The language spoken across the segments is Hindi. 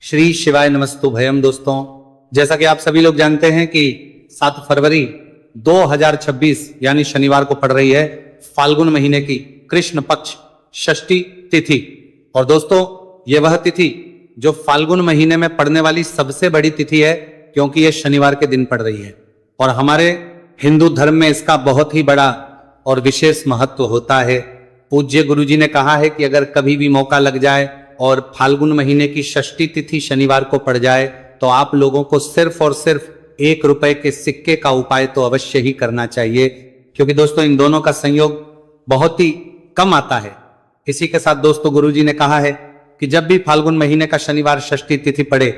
श्री शिवाय नमस्तु भयम। दोस्तों, जैसा कि आप सभी लोग जानते हैं कि 7 फरवरी 2026 यानी शनिवार को पड़ रही है फाल्गुन महीने की कृष्ण पक्ष षष्ठी तिथि। और दोस्तों, ये वह तिथि जो फाल्गुन महीने में पड़ने वाली सबसे बड़ी तिथि है, क्योंकि ये शनिवार के दिन पड़ रही है। और हमारे हिंदू धर्म में इसका बहुत ही बड़ा और विशेष महत्व होता है। पूज्य गुरुजी ने कहा है कि अगर कभी भी मौका लग जाए और फाल्गुन महीने की षष्ठी तिथि शनिवार को पड़ जाए तो आप लोगों को सिर्फ और सिर्फ 1 रुपए के सिक्के का उपाय तो अवश्य ही करना चाहिए, क्योंकि दोस्तों इन दोनों का संयोग बहुत ही कम आता है। इसी के साथ दोस्तों, गुरुजी ने कहा है कि जब भी फाल्गुन महीने का शनिवार षष्ठी तिथि पड़े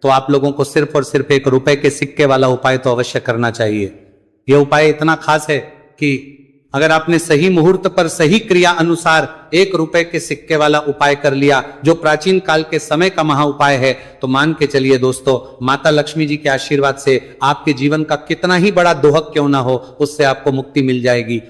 तो आप लोगों को सिर्फ और सिर्फ 1 रुपए के सिक्के वाला उपाय तो अवश्य करना चाहिए। यह उपाय इतना खास है कि अगर आपने सही मुहूर्त पर सही क्रिया अनुसार 1 रुपए के सिक्के वाला उपाय कर लिया, जो प्राचीन काल के समय का महा उपाय है, तो मान के चलिए दोस्तों, माता लक्ष्मी जी के आशीर्वाद से आपके जीवन का कितना ही बड़ा दोहक क्यों ना हो, उससे आपको मुक्ति मिल जाएगी।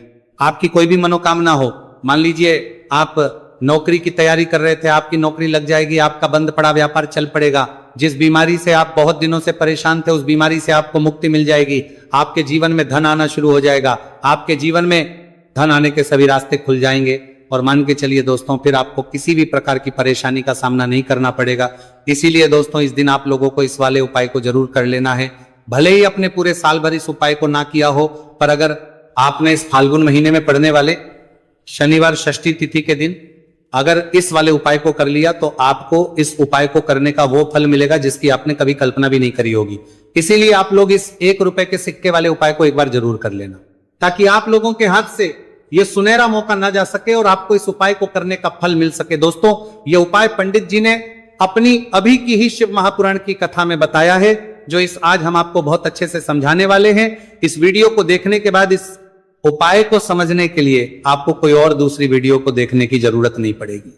आपकी कोई भी मनोकामना हो, मान लीजिए आप नौकरी की तैयारी कर रहे थे, आपकी नौकरी लग जाएगी, आपका बंद पड़ा व्यापार चल पड़ेगा। जिस बीमारी से आप बहुत दिनों से परेशान थे, उस बीमारी से आपको मुक्ति मिल जाएगी। आपके जीवन में धन आना शुरू हो जाएगा, आपके जीवन में धन आने के सभी रास्ते खुल जाएंगे। और मान के चलिए दोस्तों, फिर आपको किसी भी प्रकार की परेशानी का सामना नहीं करना पड़ेगा। इसीलिए दोस्तों, इस दिन आप लोगों को इस वाले उपाय को जरूर कर लेना है। भले ही अपने पूरे साल भर इस उपाय को ना किया हो, पर अगर आपने इस फाल्गुन महीने में पड़ने वाले शनिवार षष्ठी तिथि के दिन अगर इस वाले उपाय को कर लिया, तो आपको इस उपाय को करने का वो फल मिलेगा जिसकी आपने कभी कल्पना भी नहीं करी होगी। इसीलिए आप लोग इस 1 रुपए के सिक्के वाले उपाय को एक बार जरूर कर लेना, ताकि आप लोगों के हाथ से ये सुनहरा मौका ना जा सके और आपको इस उपाय को करने का फल मिल सके। दोस्तों, ये उपाय पंडित जी ने अपनी अभी की ही शिव महापुराण की कथा में बताया है, जो इस आज हम आपको बहुत अच्छे से समझाने वाले हैं। इस वीडियो को देखने के बाद इस उपाय को समझने के लिए आपको कोई और दूसरी वीडियो को देखने की जरूरत नहीं पड़ेगी।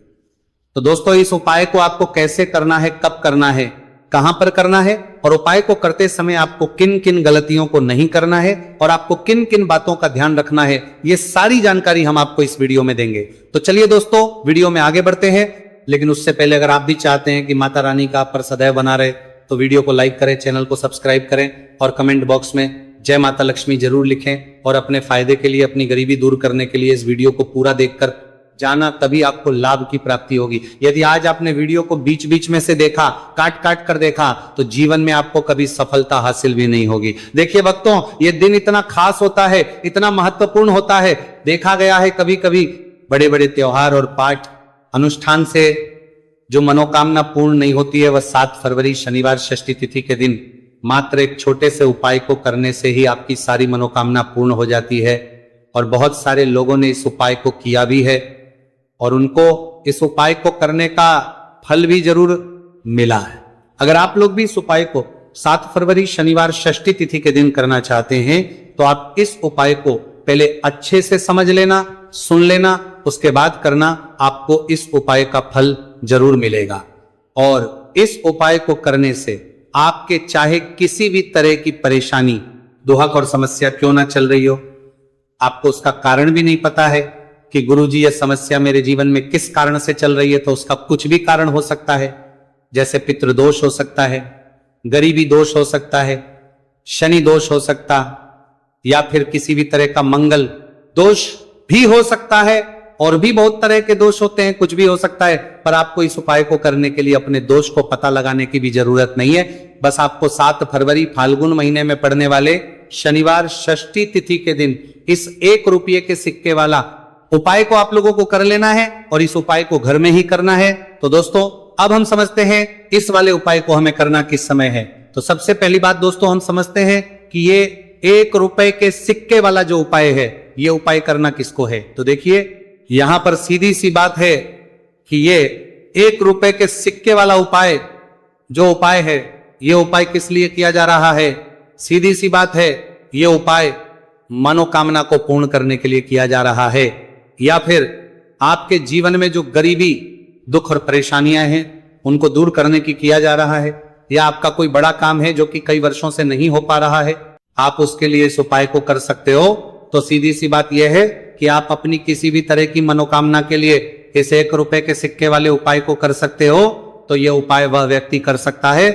तो दोस्तों, इस उपाय को आपको कैसे करना है, कब करना है, कहां पर करना है, और उपाय को करते समय आपको किन किन गलतियों को नहीं करना है और आपको किन किन बातों का ध्यान रखना है, ये सारी जानकारी हम आपको इस वीडियो में देंगे। तो चलिए दोस्तों, वीडियो में आगे बढ़ते हैं। लेकिन उससे पहले अगर आप भी चाहते हैं कि माता रानी का आप पर सदैव बना रहे, तो वीडियो को लाइक करें, चैनल को सब्सक्राइब करें और कमेंट बॉक्स में जय माता लक्ष्मी जरूर लिखें। और अपने फायदे के लिए, अपनी गरीबी दूर करने के लिए इस वीडियो को पूरा देखकर जाना, तभी आपको लाभ की प्राप्ति होगी। यदि आज आपने वीडियो को बीच बीच में से देखा, काट काट कर देखा, तो जीवन में आपको कभी सफलता हासिल भी नहीं होगी। देखिए भक्तों, ये दिन इतना खास होता है, इतना महत्वपूर्ण होता है। देखा गया है कभी कभी बड़े बड़े त्योहार और पाठ अनुष्ठान से जो मनोकामना पूर्ण नहीं होती है, वह 7 फरवरी शनिवार षष्ठी तिथि के दिन मात्र एक छोटे से उपाय को करने से ही आपकी सारी मनोकामना पूर्ण हो जाती है। और बहुत सारे लोगों ने इस उपाय को किया भी है और उनको इस उपाय को करने का फल भी जरूर मिला है। अगर आप लोग भी इस उपाय को 7 फरवरी शनिवार षष्ठी तिथि के दिन करना चाहते हैं, तो आप इस उपाय को पहले अच्छे से समझ लेना, सुन लेना, उसके बाद करना। आपको इस उपाय का फल जरूर मिलेगा। और इस उपाय को करने से आपके चाहे किसी भी तरह की परेशानी, दुहक और समस्या क्यों ना चल रही हो, आपको उसका कारण भी नहीं पता है कि गुरुजी यह समस्या मेरे जीवन में किस कारण से चल रही है, तो उसका कुछ भी कारण हो सकता है। जैसे पितृदोष हो सकता है, गरीबी दोष हो सकता है, शनि दोष हो सकता, या फिर किसी भी तरह का मंगल दोष भी हो सकता है। और भी बहुत तरह के दोष होते हैं, कुछ भी हो सकता है। पर आपको इस उपाय को करने के लिए अपने दोष को पता लगाने की भी जरूरत नहीं है। बस आपको 7 फरवरी फाल्गुन महीने में पड़ने वाले शनिवार षष्ठी तिथि के दिन इस 1 रुपये के सिक्के वाला उपाय को आप लोगों को कर लेना है, और इस उपाय को घर में ही करना है। तो दोस्तों, अब हम समझते हैं इस वाले उपाय को हमें करना किस समय है। तो सबसे पहली बात दोस्तों, हम समझते हैं कि ये 1 रुपए के सिक्के वाला जो उपाय है, ये उपाय करना किसको है। तो देखिए, यहां पर सीधी सी बात है कि ये 1 रुपए के सिक्के वाला उपाय जो उपाय है, ये उपाय किस लिए किया जा रहा है। सीधी सी बात है, ये उपाय मनोकामना को पूर्ण करने के लिए किया जा रहा है, या फिर आपके जीवन में जो गरीबी, दुख और परेशानियां हैं, उनको दूर करने की किया जा रहा है। या आपका कोई बड़ा काम है जो कि कई वर्षों से नहीं हो पा रहा है, आप उसके लिए इस उपाय को कर सकते हो। तो सीधी सी बात यह है कि आप अपनी किसी भी तरह की मनोकामना के लिए इस 1 रुपए के सिक्के वाले उपाय को कर सकते हो। तो यह उपाय वह व्यक्ति कर सकता है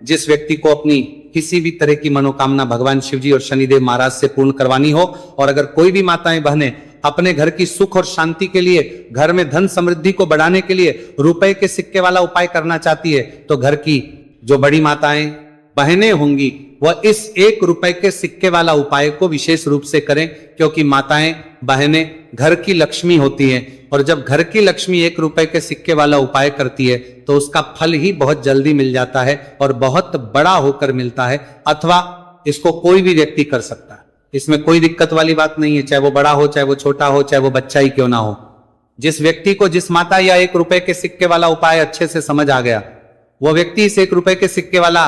जिस व्यक्ति को अपनी किसी भी तरह की मनोकामना भगवान शिवजी और शनिदेव महाराज से पूर्ण करवानी हो। और अगर कोई भी माताएं बहनें अपने घर की सुख और शांति के लिए, घर में धन समृद्धि को बढ़ाने के लिए रुपए के सिक्के वाला उपाय करना चाहती है, तो घर की जो बड़ी माताएं बहनें होंगी वह इस 1 रुपए के सिक्के वाला उपाय को विशेष रूप से करें, क्योंकि माताएं बहनें घर की लक्ष्मी होती हैं। और जब घर की लक्ष्मी 1 रुपए के सिक्के वाला उपाय करती है तो उसका फल ही बहुत जल्दी मिल जाता है और बहुत बड़ा होकर मिलता है। अथवा इसको कोई भी व्यक्ति कर सकता है, इसमें कोई दिक्कत वाली बात नहीं है, चाहे वो बड़ा हो, चाहे वो छोटा हो, चाहे वो बच्चा ही क्यों ना हो। जिस व्यक्ति को, जिस माता या 1 रुपए के सिक्के वाला उपाय अच्छे से समझ आ गया, वह व्यक्ति इस 1 रुपए के सिक्के वाला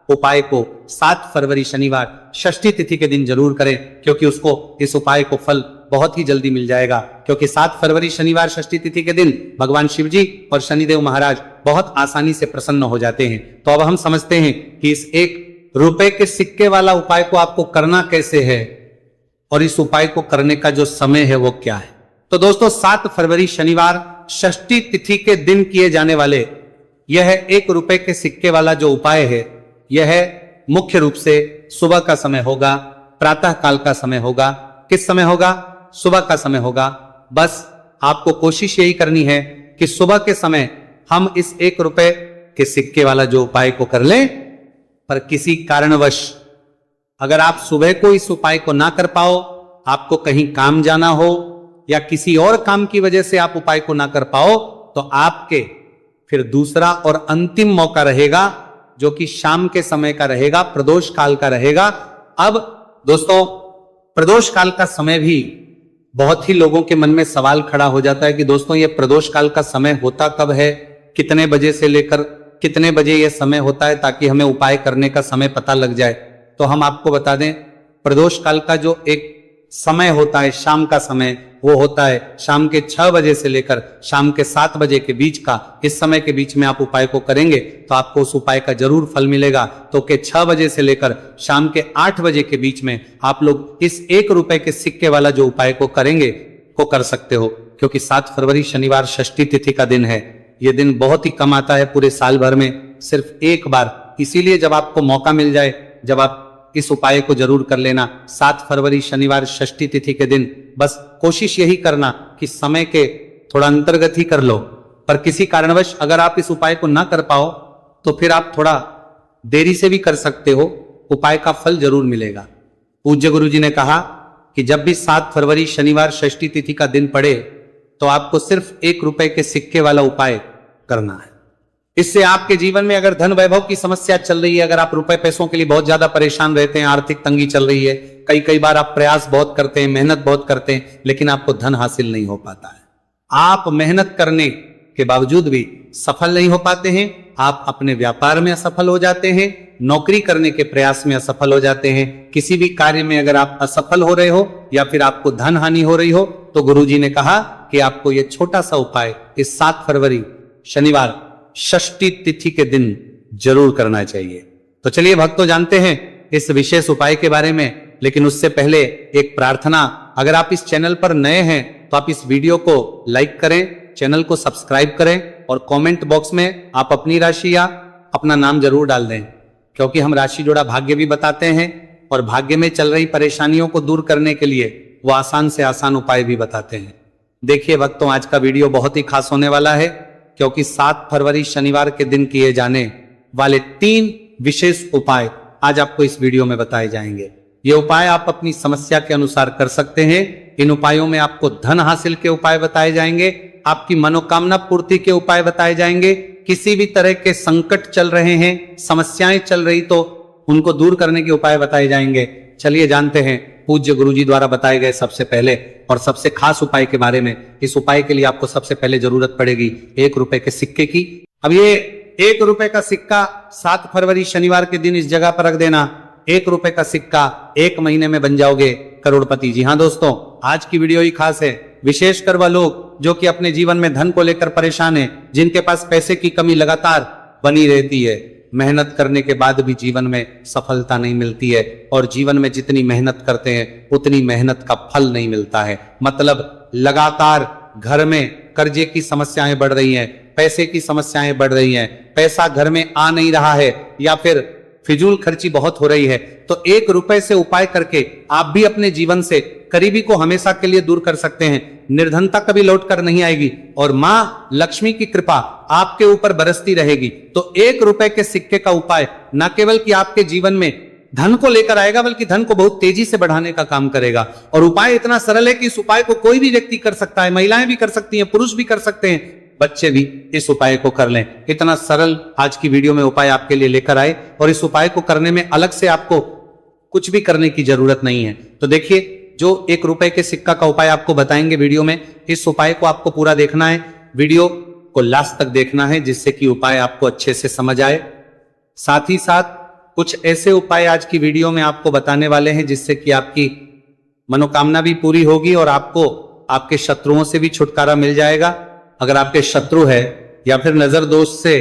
उपाय को 7 फरवरी शनिवार षष्ठी तिथि के दिन जरूर करें, क्योंकि उसको इस उपाय को फल बहुत ही जल्दी मिल जाएगा। क्योंकि 7 फरवरी शनिवार षष्ठी तिथि के दिन भगवान शिवजी और शनिदेव महाराज बहुत आसानी से प्रसन्न हो जाते हैं। तो अब हम समझते हैं कि इस 1 रुपए के सिक्के वाला उपाय को आपको करना कैसे है और इस उपाय को करने का जो समय है वो क्या है। तो दोस्तों, 7 फरवरी शनिवार षष्ठी तिथि के दिन किए जाने वाले यह 1 रुपए के सिक्के वाला जो उपाय है, यह मुख्य रूप से सुबह का समय होगा, प्रातः काल का समय होगा। किस समय होगा? सुबह का समय होगा। बस आपको कोशिश यही करनी है कि सुबह के समय हम इस 1 रुपए के सिक्के वाला जो उपाय को कर लें। पर किसी कारणवश अगर आप सुबह को इस उपाय को ना कर पाओ, आपको कहीं काम जाना हो या किसी और काम की वजह से आप उपाय को ना कर पाओ, तो आपके फिर दूसरा और अंतिम मौका रहेगा, जो कि शाम के समय का रहेगा, प्रदोष काल का रहेगा। अब दोस्तों, प्रदोष काल का समय भी बहुत ही लोगों के मन में सवाल खड़ा हो जाता है कि दोस्तों, ये प्रदोष काल का समय होता कब है, कितने बजे से लेकर कितने बजे यह समय होता है, ताकि हमें उपाय करने का समय पता लग जाए। तो हम आपको बता दें, प्रदोष काल का जो एक समय होता है, शाम का समय, वो होता है शाम के 6 बजे से लेकर शाम के 7 बजे के बीच का। इस समय के बीच में आप उपाय को करेंगे तो आपको उस उपाय का जरूर फल मिलेगा। तो के 6 बजे से लेकर शाम के 8 बजे के बीच में आप लोग इस 1 रुपए के सिक्के वाला जो उपाय को करेंगे को कर सकते हो, क्योंकि 7 फरवरी शनिवार षष्ठी तिथि का दिन है। यह दिन बहुत ही कम आता है पूरे साल भर में, सिर्फ एक बार। इसीलिए जब आपको मौका मिल जाए, जब आप इस उपाय को जरूर कर लेना। 7 फरवरी शनिवार षष्ठी तिथि के दिन बस कोशिश यही करना कि समय के थोड़ा अंतर्गत ही कर लो। पर किसी कारणवश अगर आप इस उपाय को ना कर पाओ तो फिर आप थोड़ा देरी से भी कर सकते हो, उपाय का फल जरूर मिलेगा। पूज्य गुरु जी ने कहा कि जब भी 7 फरवरी शनिवार षष्ठी तिथि का दिन पड़े तो आपको सिर्फ 1 रुपए के सिक्के वाला उपाय करना है। इससे आपके जीवन में अगर धन वैभव की समस्या चल रही है, अगर आप रुपए पैसों के लिए बहुत ज्यादा परेशान रहते हैं, आर्थिक तंगी चल रही है, कई बार आप प्रयास बहुत करते हैं, मेहनत बहुत करते हैं, लेकिन आपको धन हासिल नहीं हो पाता है, आप मेहनत करने के बावजूद भी सफल नहीं हो पाते हैं, आप अपने व्यापार में असफल हो जाते हैं, नौकरी करने के प्रयास में असफल हो जाते हैं, किसी भी कार्य में अगर आप असफल हो रहे हो या फिर आपको धन हानि हो रही हो, तो गुरुजी ने कहा कि आपको यह छोटा सा उपाय इस 7 फरवरी शनिवार षष्ठी तिथि के दिन जरूर करना चाहिए। तो चलिए भक्तों, जानते हैं इस विशेष उपाय के बारे में। लेकिन उससे पहले एक प्रार्थना, अगर आप इस चैनल पर नए हैं तो आप इस वीडियो को लाइक करें, चैनल को सब्सक्राइब करें और कमेंट बॉक्स में आप अपनी राशि या अपना नाम जरूर डाल दें, क्योंकि हम राशि जोड़ा भाग्य भी बताते हैं और भाग्य में चल रही परेशानियों को दूर करने के लिए वो आसान से आसान उपाय भी बताते हैं। देखिए भक्तों, आज का वीडियो बहुत ही खास होने वाला है, क्योंकि 7 फरवरी शनिवार के दिन किए जाने वाले 3 विशेष उपाय आज आपको इस वीडियो में बताए जाएंगे। ये उपाय आप अपनी समस्या के अनुसार कर सकते हैं। इन उपायों में आपको धन हासिल के उपाय बताए जाएंगे, आपकी मनोकामना पूर्ति के उपाय बताए जाएंगे, किसी भी तरह के संकट चल रहे हैं, समस्याएं चल रही तो उनको दूर करने के उपाय बताए जाएंगे। चलिए जानते हैं पूज्य गुरुजी द्वारा बताए गए सबसे पहले और सबसे खास उपाय के बारे में। इस उपाय के लिए आपको सबसे पहले जरूरत पड़ेगी 1 रुपए के सिक्के की। अब ये 1 रुपए का सिक्का 7 फरवरी शनिवार के दिन इस जगह पर रख देना। 1 रुपए का सिक्का 1 महीने में बन जाओगे करोड़पति। जी हाँ दोस्तों, आज की वीडियो ही खास है, विशेषकर वह लोग जो कि अपने जीवन में धन को लेकर परेशान है, जिनके पास पैसे की कमी लगातार बनी रहती है, मेहनत करने के बाद भी जीवन में सफलता नहीं मिलती है और जीवन में जितनी मेहनत करते हैं उतनी मेहनत का फल नहीं मिलता है। मतलब लगातार घर में कर्जे की समस्याएं बढ़ रही हैं, पैसे की समस्याएं बढ़ रही हैं, पैसा घर में आ नहीं रहा है, या फिर फिजूल खर्ची बहुत हो रही है, तो 1 रुपए से उपाय करके आप भी अपने जीवन से करीबी को हमेशा के लिए दूर कर सकते हैं। निर्धनता कभी लौट कर नहीं आएगी और मां लक्ष्मी की कृपा आपके ऊपर बरसती रहेगी। तो 1 रुपए के सिक्के का उपाय न केवल कि आपके जीवन में धन को लेकर आएगा, बल्कि धन को बहुत तेजी से बढ़ाने का काम करेगा। और उपाय इतना सरल है कि इस उपाय को कोई भी व्यक्ति कर सकता है, महिलाएं भी कर सकती हैं, पुरुष भी कर सकते हैं, बच्चे भी इस उपाय को कर लें। इतना सरल आज की वीडियो में उपाय आपके लिए लेकर आए, और इस उपाय को करने में अलग से आपको कुछ भी करने की जरूरत नहीं है। तो देखिए, जो 1 रुपए के सिक्का का उपाय आपको बताएंगे वीडियो में, इस उपाय को आपको पूरा देखना है, वीडियो को लास्ट तक देखना है, जिससे कि उपाय आपको अच्छे से समझ आए। साथ ही साथ कुछ ऐसे उपाय आज की वीडियो में आपको बताने वाले हैं जिससे कि आपकी मनोकामना भी पूरी होगी और आपको आपके शत्रुओं से भी छुटकारा मिल जाएगा। अगर आपके शत्रु है या फिर नजर दोष से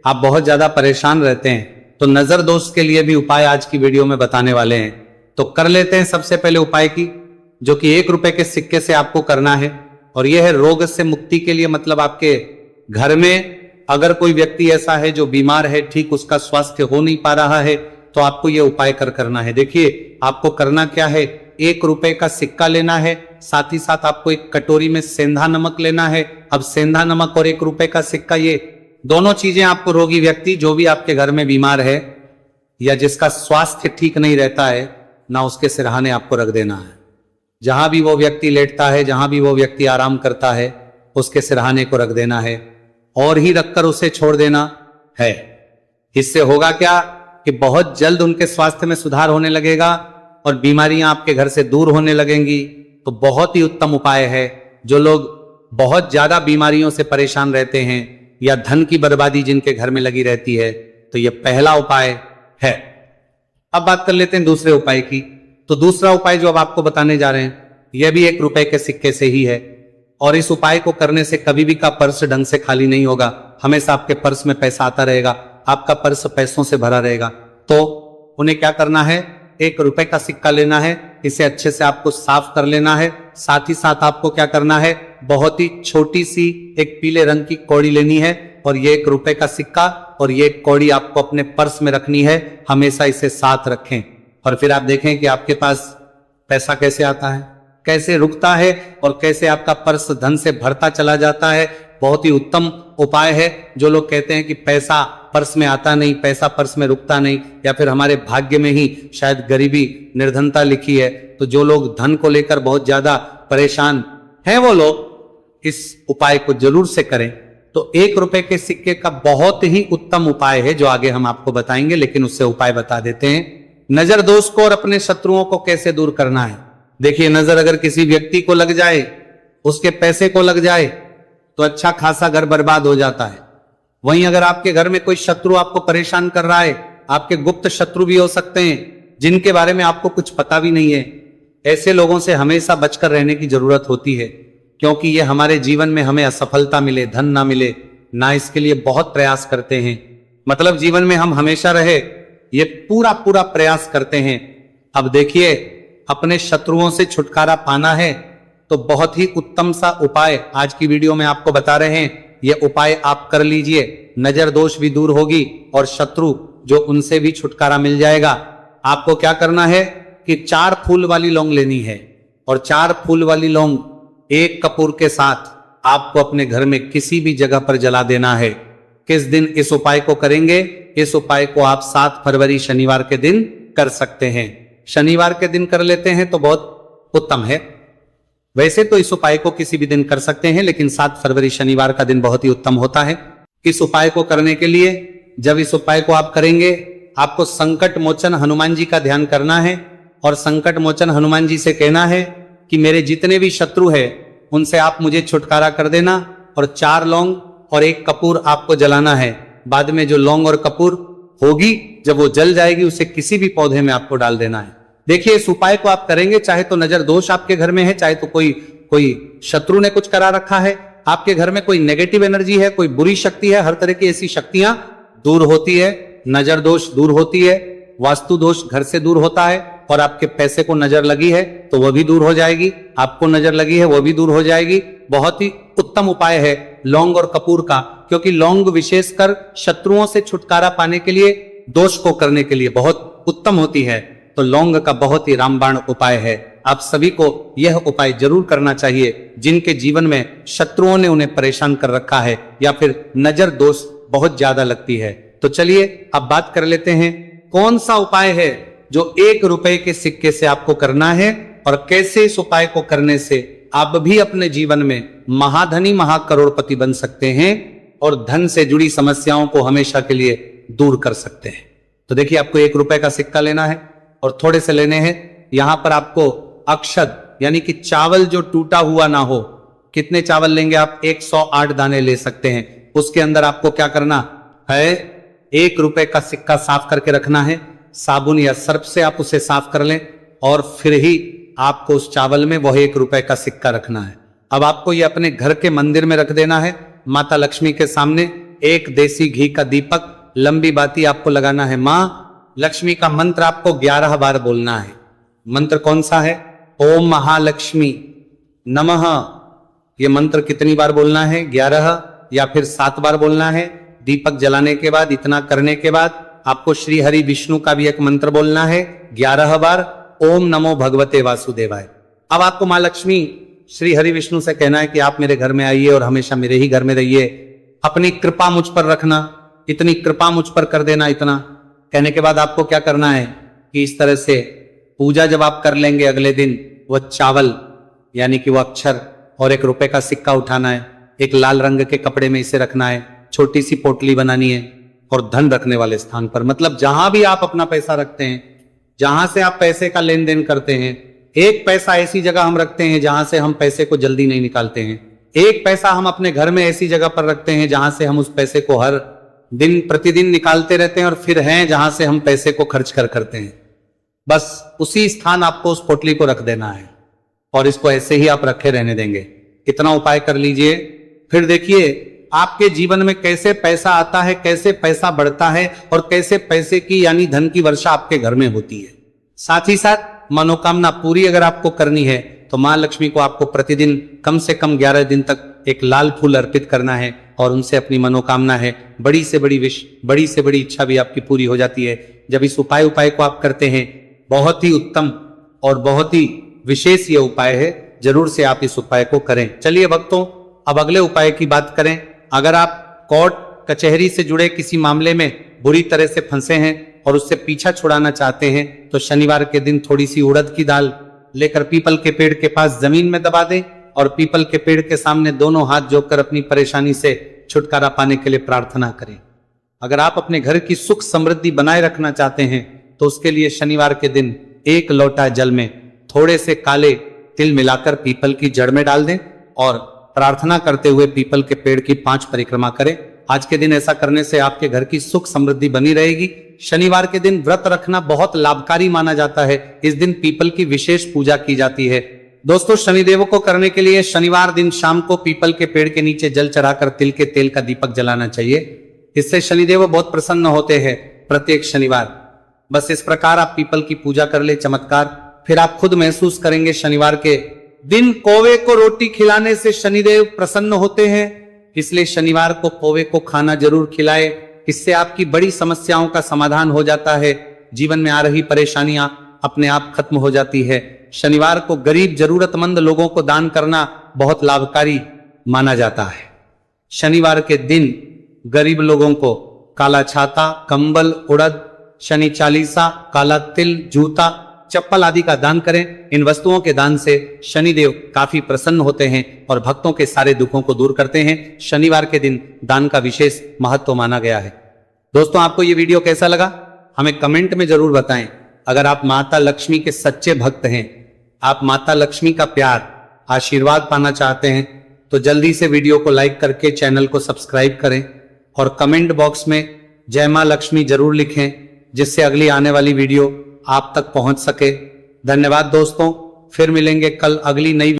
आप बहुत ज्यादा परेशान रहते हैं, तो नजर दोष के लिए भी उपाय आज की वीडियो में बताने वाले हैं। तो कर लेते हैं सबसे पहले उपाय की, जो कि 1 रुपए के सिक्के से आपको करना है, और यह है रोग से मुक्ति के लिए। मतलब आपके घर में अगर कोई व्यक्ति ऐसा है जो बीमार है, ठीक उसका स्वास्थ्य हो नहीं पा रहा है, तो आपको यह उपाय करना है। देखिए, आपको करना क्या है, 1 रुपए का सिक्का लेना है, साथ ही साथ आपको एक कटोरी में सेंधा नमक लेना है। अब सेंधा नमक और 1 रुपए का सिक्का, ये दोनों चीजें आपको रोगी व्यक्ति जो भी आपके घर में बीमार है या जिसका स्वास्थ्य ठीक नहीं रहता है ना, उसके सिरहाने आपको रख देना है। जहां भी वो व्यक्ति लेटता है, जहां भी वो व्यक्ति आराम करता है, उसके सिरहाने को रख देना है और ही रखकर उसे छोड़ देना है। इससे होगा क्या कि बहुत जल्द उनके स्वास्थ्य में सुधार होने लगेगा और बीमारियां आपके घर से दूर होने लगेंगी। तो बहुत ही उत्तम उपाय है। जो लोग बहुत ज्यादा बीमारियों से परेशान रहते हैं या धन की बर्बादी जिनके घर में लगी रहती है, तो यह पहला उपाय है। अब बात कर लेते हैं दूसरे उपाय की। तो दूसरा उपाय जो अब आपको बताने जा रहे हैं, यह भी 1 रुपए के सिक्के से ही है, और इस उपाय को करने से कभी भी का पर्स ढंग से खाली नहीं होगा। हमेशा आपके पर्स में पैसा आता रहेगा, आपका पर्स पैसों से भरा रहेगा। तो उन्हें क्या करना है, 1 रुपए का सिक्का लेना है, इसे अच्छे से आपको साफ कर लेना है। साथ ही साथ आपको क्या करना है, बहुत ही छोटी सी एक पीले रंग की कौड़ी लेनी है, और ये 1 रुपए का सिक्का और ये कौड़ी आपको अपने पर्स में रखनी है। हमेशा इसे साथ रखें, और फिर आप देखें कि आपके पास पैसा कैसे आता है, कैसे रुकता है, और कैसे आपका पर्स धन से भरता चला जाता है। बहुत ही उत्तम उपाय है। जो लोग कहते हैं कि पैसा पर्स में आता नहीं, पैसा पर्स में रुकता नहीं, या फिर हमारे भाग्य में ही शायद गरीबी निर्धनता लिखी है, तो जो लोग धन को लेकर बहुत ज्यादा परेशान हैं, वो लोग इस उपाय को जरूर से करें। तो 1 रुपए के सिक्के का बहुत ही उत्तम उपाय है, जो आगे हम आपको बताएंगे, लेकिन उससे उपाय बता देते हैं। नजर दोष को और अपने शत्रुओं को कैसे दूर करना है। देखिए, नजर अगर किसी व्यक्ति को लग जाए, उसके पैसे को लग जाए, तो अच्छा खासा घर बर्बाद हो जाता है। वहीं अगर आपके घर में कोई शत्रु आपको परेशान कर रहा है, आपके गुप्त शत्रु भी हो सकते हैं जिनके बारे में आपको कुछ पता भी नहीं है, ऐसे लोगों से हमेशा बचकर रहने की जरूरत होती है, क्योंकि ये हमारे जीवन में हमें असफलता मिले, धन ना मिले ना, इसके लिए बहुत प्रयास करते हैं। मतलब जीवन में हम हमेशा रहे, ये पूरा प्रयास करते हैं। अब देखिए, अपने शत्रुओं से छुटकारा पाना है, तो बहुत ही उत्तम सा उपाय आज की वीडियो में आपको बता रहे हैं। यह उपाय आप कर लीजिए, नजर दोष भी दूर होगी और शत्रु जो उनसे भी छुटकारा मिल जाएगा। आपको क्या करना है कि 4 फूल वाली लौंग लेनी है, और 4 फूल वाली लौंग 1 कपूर के साथ आपको अपने घर में किसी भी जगह पर जला देना है। किस दिन इस उपाय को करेंगे? इस उपाय को आप 7 फरवरी शनिवार के दिन कर सकते हैं। शनिवार के दिन कर लेते हैं तो बहुत उत्तम है। वैसे तो इस उपाय को किसी भी दिन कर सकते हैं, लेकिन 7 फरवरी शनिवार का दिन बहुत ही उत्तम होता है। इस उपाय को करने के लिए, जब इस उपाय को आप करेंगे, आपको संकट मोचन हनुमान जी का ध्यान करना है, और संकट मोचन हनुमान जी से कहना है कि मेरे जितने भी शत्रु है उनसे आप मुझे छुटकारा कर देना, और 4 लौंग और 1 कपूर आपको जलाना है। बाद में जो लौंग और कपूर होगी, जब वो जल जाएगी, उसे किसी भी पौधे में आपको डाल देना है। देखिए, इस उपाय को आप करेंगे, चाहे तो नजर दोष आपके घर में है, चाहे तो कोई शत्रु ने कुछ करा रखा है, आपके घर में कोई नेगेटिव एनर्जी है, कोई बुरी शक्ति है, हर तरह की ऐसी शक्तियां दूर होती है। नजर दोष दूर होती है, वास्तु दोष घर से दूर होता है, और आपके पैसे को नजर लगी है तो वह भी दूर हो जाएगी, आपको नजर लगी है वो भी दूर हो जाएगी। बहुत ही उत्तम उपाय है। लौंग और कपूर का, क्योंकि लौंग विशेषकर शत्रुओं से छुटकारा पाने के लिए, दोष को करने के लिए बहुत उत्तम होती है। तो लौंग का बहुत ही रामबाण उपाय है। आप सभी को यह उपाय जरूर करना चाहिए जिनके जीवन में शत्रुओं ने उन्हें परेशान कर रखा है या फिर नजर दोष बहुत ज्यादा लगती है। तो चलिए अब बात कर लेते हैं कौन सा उपाय है जो 1 रुपए के सिक्के से आपको करना है और कैसे इस उपाय को करने से आप भी अपने जीवन में महाधनी महाकरोड़पति बन सकते हैं और धन से जुड़ी समस्याओं को हमेशा के लिए दूर कर सकते हैं। तो देखिए, आपको 1 रुपए का सिक्का लेना है और थोड़े से लेने हैं। यहां पर आपको अक्षत यानी कि चावल जो टूटा हुआ ना हो, कितने चावल लेंगे आप? 108 दाने ले सकते हैं। उसके अंदर आपको क्या करना है? 1 रुपए का सिक्का साफ करके रखना है। साबुन या सर्फ से आप उसे साफ कर लें और फिर ही आपको उस चावल में वह 1 रुपए का सिक्का रखना है। अब आपको यह अपने घर के मंदिर में रख देना है, माता लक्ष्मी के सामने। 1 देसी घी का दीपक, लंबी बाती आपको लगाना है। मां लक्ष्मी का मंत्र आपको 11 बार बोलना है। मंत्र कौन सा है? ओम महालक्ष्मी नमः। यह मंत्र कितनी बार बोलना है? 11 या फिर 7 बार बोलना है। दीपक जलाने के बाद, इतना करने के बाद आपको श्री हरि विष्णु का भी एक मंत्र बोलना है 11 बार, ओम नमो भगवते वासुदेवाय। अब आपको मां लक्ष्मी श्री हरि विष्णु से कहना है कि आप मेरे घर में आइए और हमेशा मेरे ही घर में रहिए। अपनी कृपा मुझ पर रखना, इतनी कृपा मुझ पर कर देना। इतना कहने के बाद आपको क्या करना है कि इस तरह से पूजा जब आप कर लेंगे, अगले दिन वह चावल यानी कि वह अक्षर और 1 रुपए का सिक्का उठाना है। एक लाल रंग के कपड़े में इसे रखना है। छोटी सी पोटली बनानी है और धन रखने वाले स्थान पर, मतलब जहां भी आप अपना पैसा रखते हैं, जहां से आप पैसे का लेन देन करते हैं, 1 पैसा ऐसी जगह हम रखते हैं जहां से हम पैसे को जल्दी नहीं निकालते हैं। 1 पैसा हम अपने घर में ऐसी जगह पर रखते हैं जहां से हम उस पैसे को हर दिन प्रतिदिन निकालते रहते हैं और फिर हैं जहां से हम पैसे को खर्च करते हैं। बस उसी स्थान आपको उस पोटली को रख देना है और इसको ऐसे ही आप रखे रहने देंगे। इतना उपाय कर लीजिए, फिर देखिए आपके जीवन में कैसे पैसा आता है, कैसे पैसा बढ़ता है और कैसे पैसे की यानी धन की वर्षा आपके घर में होती है। साथ ही साथ मनोकामना पूरी अगर आपको करनी है तो मां लक्ष्मी को आपको प्रतिदिन कम से कम 11 दिन तक एक लाल फूल अर्पित करना है और उनसे अपनी मनोकामना है, बड़ी से बड़ी विश, बड़ी से बड़ी इच्छा भी आपकी पूरी हो जाती है। जब इस उपाय को आप करते हैं, बहुत ही उत्तम और बहुत ही विशेष ये उपाय है, जरूर से आप इस उपाय को करें। चलिए भक्तों, अब अगले उपाय की बात करें। अगर आप कोर्ट कचहरी से जुड़े किसी मामले में बुरी तरह से फंसे हैं और उससे पीछा छुड़ाना चाहते हैं तो शनिवार के दिन थोड़ी सी उड़द की दाल लेकर पीपल के पेड़ के पास जमीन में दबा दें और पीपल के पेड़ के सामने दोनों हाथ जोड़कर अपनी परेशानी से छुटकारा पाने के लिए प्रार्थना करें। अगर आप अपने घर की सुख समृद्धि बनाए रखना चाहते हैं तो उसके लिए शनिवार के दिन 1 लोटा जल में थोड़े से काले तिल मिलाकर पीपल की जड़ में डाल दें और प्रार्थना करते हुए पीपल के पेड़ की 5 परिक्रमा करें। आज के दिन ऐसा करने से आपके घर की सुख समृद्धि बनी रहेगी। शनिवार के दिन व्रत रखना बहुत लाभकारी माना जाता है। इस दिन पीपल की विशेष पूजा की जाती है। दोस्तों, शनिदेव को करने के लिए शनिवार दिन शाम को पीपल के पेड़ के नीचे जल चढ़ाकर तिल के तेल का दीपक जलाना चाहिए। इससे शनिदेव बहुत प्रसन्न होते हैं प्रत्येक शनिवार। बस इस प्रकार आप पीपल की पूजा कर ले, चमत्कार फिर आप खुद महसूस करेंगे। शनिवार के दिन कौवे को रोटी खिलाने से शनिदेव प्रसन्न होते हैं, इसलिए शनिवार को कौवे को खाना जरूर खिलाए। इससे आपकी बड़ी समस्याओं का समाधान हो जाता है। जीवन में आ रही परेशानियां अपने आप खत्म हो जाती है। शनिवार को गरीब जरूरतमंद लोगों को दान करना बहुत लाभकारी माना जाता है। शनिवार के दिन गरीब लोगों को काला छाता, कंबल, उड़द, शनि चालीसा, काला तिल, जूता, चप्पल आदि का दान करें। इन वस्तुओं के दान से शनिदेव काफी प्रसन्न होते हैं और भक्तों के सारे दुखों को दूर करते हैं। शनिवार के दिन दान का विशेष महत्व माना गया है। दोस्तों, आपको ये वीडियो कैसा लगा हमें कमेंट में जरूर बताएं। अगर आप माता लक्ष्मी के सच्चे भक्त हैं, आप माता लक्ष्मी का प्यार, आशीर्वाद पाना चाहते हैं तो जल्दी से वीडियो को लाइक करके चैनल को सब्सक्राइब करें और कमेंट बॉक्स में जय मां लक्ष्मी जरूर लिखें, जिससे अगली आने वाली वीडियो आप तक पहुंच सके। धन्यवाद दोस्तों, फिर मिलेंगे कल अगली नई